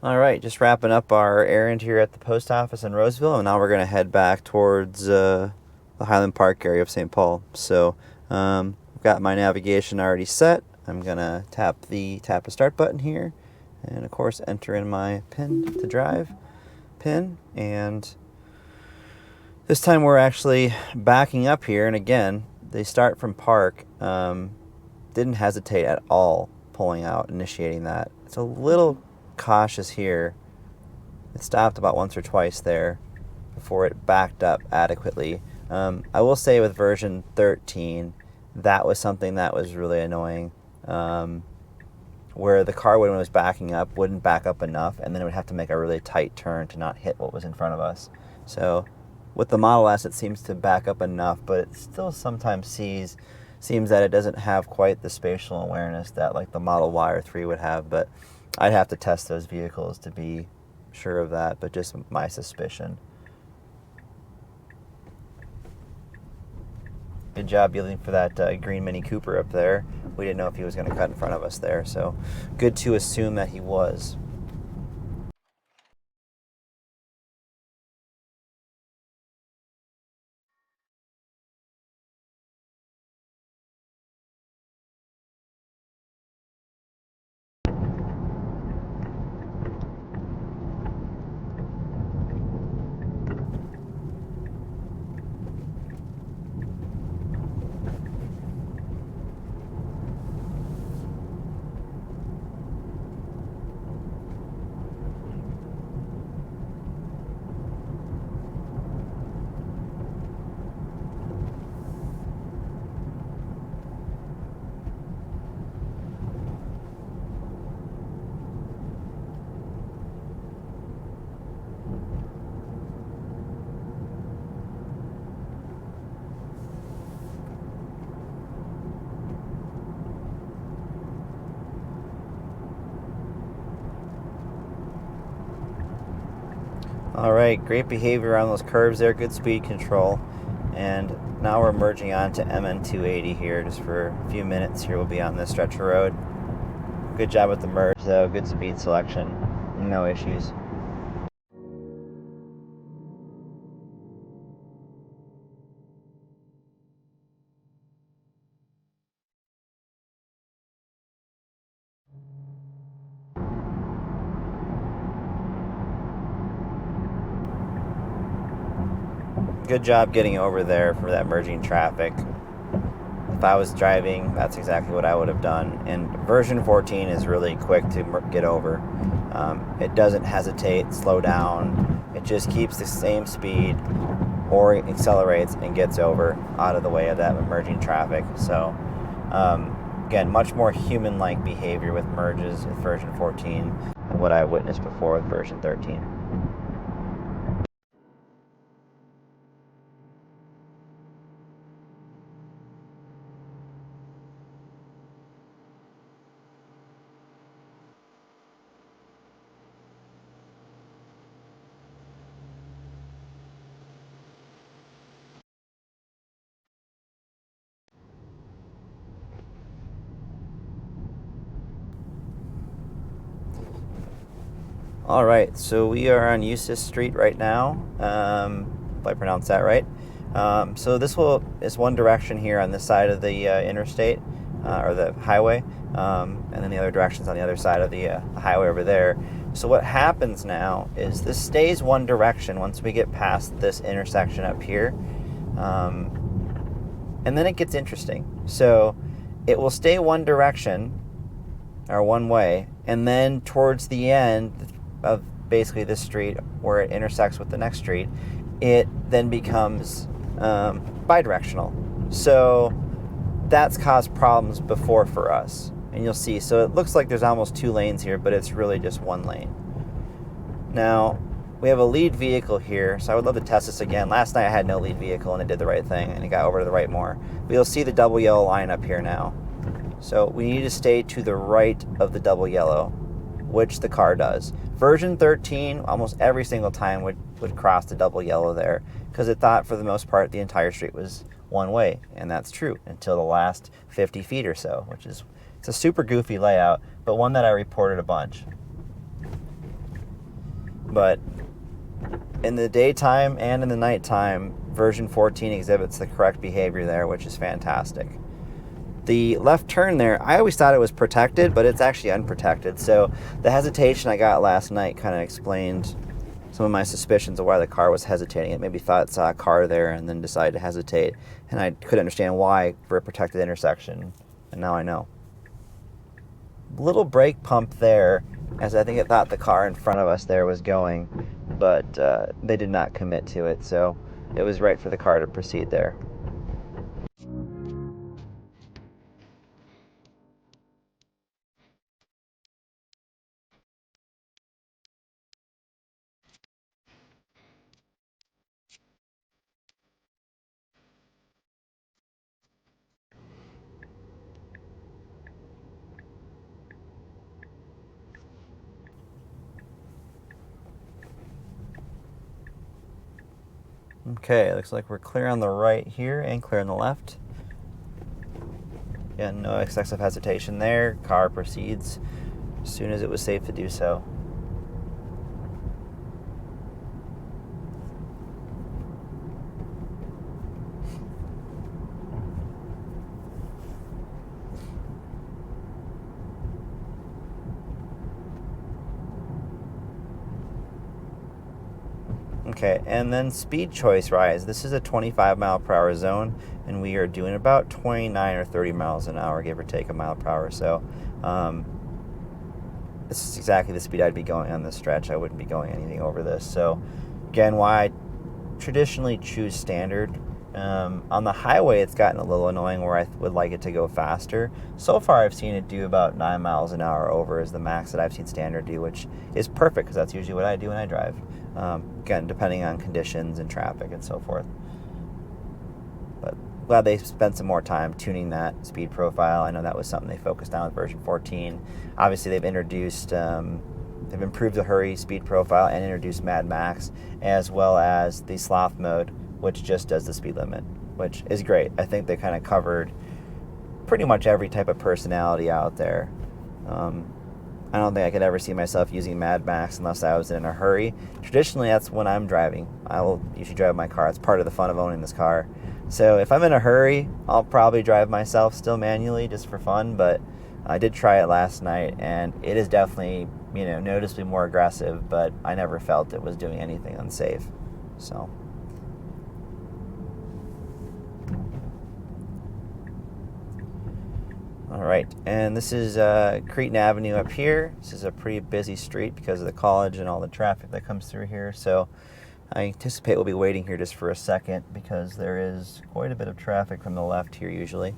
All right, just wrapping up our errand here at the post office in Roseville, and now we're going to head back towards the Highland Park area of St. Paul. So I've got my navigation already set. I'm going to tap a start button here, and of course enter in my pin to drive pin. And this time we're actually backing up here, and again, they start from park. Didn't hesitate at all pulling out, initiating that. It's a little cautious here. It stopped about once or twice there before it backed up adequately. I will say with version 13, that was something that was really annoying, where the car, when it was backing up, wouldn't back up enough, and then it would have to make a really tight turn to not hit what was in front of us. So with the Model S, it seems to back up enough, but it still sometimes seems that it doesn't have quite the spatial awareness that like the Model Y or 3 would have. But I'd have to test those vehicles to be sure of that, but just my suspicion. Good job yielding for that green Mini Cooper up there. We didn't know if he was going to cut in front of us there, so good to assume that he was. All right, great behavior on those curves there, good speed control. And now we're merging on to MN280 here just for a few minutes. Here we'll be on this stretch of road. Good job with the merge though, good speed selection, no issues. Good job getting over there for that merging traffic. If I was driving, that's exactly what I would have done. And version 14 is really quick to get over. It doesn't hesitate, slow down. It just keeps the same speed or accelerates and gets over out of the way of that merging traffic. So again, much more human-like behavior with merges with version 14 than what I witnessed before with version 13. All right, so we are on Eustis Street right now, if I pronounce that right. So this is one direction here on this side of the interstate, or the highway, and then the other direction's on the other side of the highway over there. So what happens now is this stays one direction once we get past this intersection up here, and then it gets interesting. So it will stay one direction, or one way, and then towards the end of basically this street where it intersects with the next street, it then becomes bidirectional. So that's caused problems before for us, and you'll see. So it looks like there's almost two lanes here, but it's really just one lane. Now we have a lead vehicle here, so I would love to test this again. Last night I had no lead vehicle and it did the right thing and it got over to the right more. But you'll see the double yellow line up here now. So we need to stay to the right of the double yellow, which the car does. Version 13, almost every single time would cross the double yellow there, because it thought for the most part the entire street was one way, and that's true until the last 50 feet or so, it's a super goofy layout, but one that I reported a bunch. But in the daytime and in the nighttime, version 14 exhibits the correct behavior there, which is fantastic. The left turn there, I always thought it was protected, but it's actually unprotected. So the hesitation I got last night kind of explained some of my suspicions of why the car was hesitating. It maybe thought it saw a car there and then decided to hesitate. And I couldn't understand why for a protected intersection. And now I know. Little brake pump there, as I think it thought the car in front of us there was going, but they did not commit to it. So it was right for the car to proceed there. Okay, looks like we're clear on the right here and clear on the left. Again, no excessive hesitation there. Car proceeds as soon as it was safe to do so. Okay, and then speed choice rise. This is a 25 mile per hour zone, and we are doing about 29 or 30 miles an hour, give or take a mile per hour. So this is exactly the speed I'd be going on this stretch. I wouldn't be going anything over this. So again, why I traditionally choose standard. On the highway, it's gotten a little annoying where I would like it to go faster. So far, I've seen it do about 9 miles an hour over is the max that I've seen standard do, which is perfect because that's usually what I do when I drive. Again, depending on conditions and traffic and so forth. But glad they spent some more time tuning that speed profile. I know that was something they focused on with version 14. Obviously, they've introduced, they've improved the hurry speed profile and introduced Mad Max, as well as the sloth mode, which just does the speed limit, which is great. I think they kind of covered pretty much every type of personality out there. I don't think I could ever see myself using Mad Max unless I was in a hurry. Traditionally, that's when I'm driving. I will usually drive my car. It's part of the fun of owning this car. So if I'm in a hurry, I'll probably drive myself still manually just for fun, but I did try it last night, and it is definitely, noticeably more aggressive, but I never felt it was doing anything unsafe. So all right, and this is Cretin Avenue up here. This is a pretty busy street because of the college and all the traffic that comes through here. So I anticipate we'll be waiting here just for a second because there is quite a bit of traffic from the left here usually.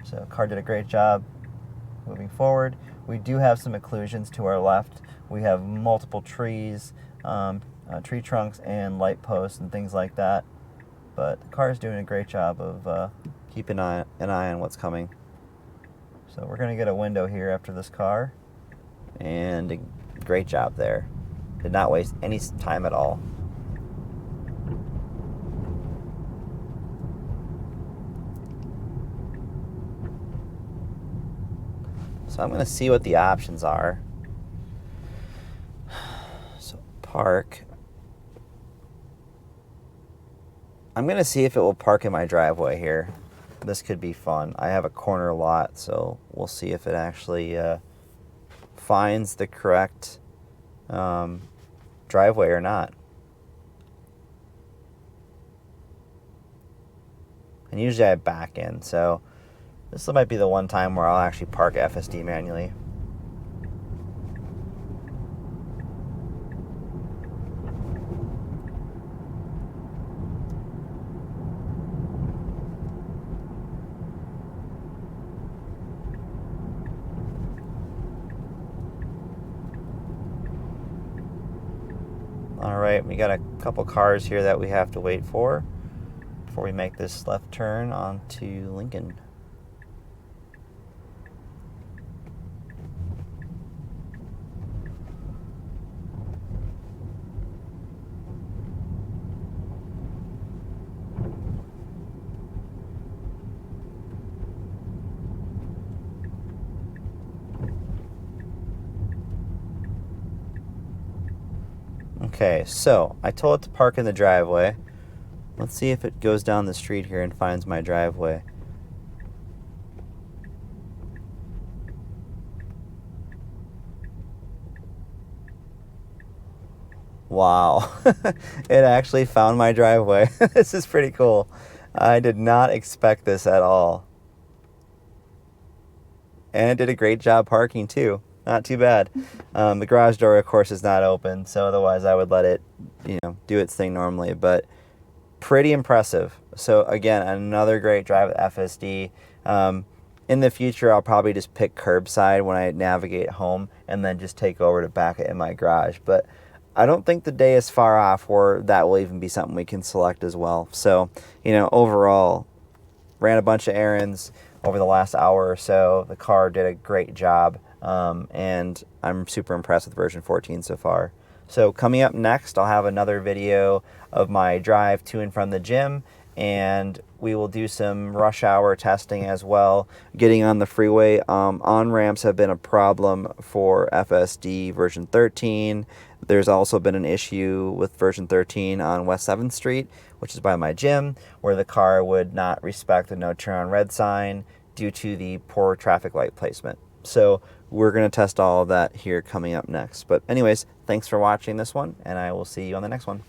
So car did a great job moving forward. We do have some occlusions to our left. We have multiple trees, tree trunks, and light posts and things like that. But the car is doing a great job of keeping an eye on what's coming. So we're going to get a window here after this car, and a great job there. Did not waste any time at all. So I'm going to see what the options are. So park. I'm going to see if it will park in my driveway here. This could be fun. I have a corner lot, so we'll see if it actually finds the correct driveway or not. And usually I back in, so this might be the one time where I'll actually park FSD manually. All right, we got a couple cars here that we have to wait for before we make this left turn onto Lincoln. Okay, so I told it to park in the driveway. Let's see if it goes down the street here and finds my driveway. Wow, it actually found my driveway. This is pretty cool. I did not expect this at all. And it did a great job parking too. Not too bad. The garage door, of course, is not open, so otherwise I would let it, do its thing normally. But pretty impressive. So again, another great drive with FSD. In the future, I'll probably just pick curbside when I navigate home, and then just take over to back it in my garage. But I don't think the day is far off where that will even be something we can select as well. So, overall, ran a bunch of errands over the last hour or so. The car did a great job, and I'm super impressed with version 14 so far. So coming up next, I'll have another video of my drive to and from the gym, and we will do some rush hour testing as well. Getting on the freeway, on-ramps have been a problem for FSD version 13. There's also been an issue with version 13 on West 7th Street, which is by my gym, where the car would not respect the no turn on red sign due to the poor traffic light placement. So we're going to test all of that here coming up next. But anyways, thanks for watching this one, and I will see you on the next one.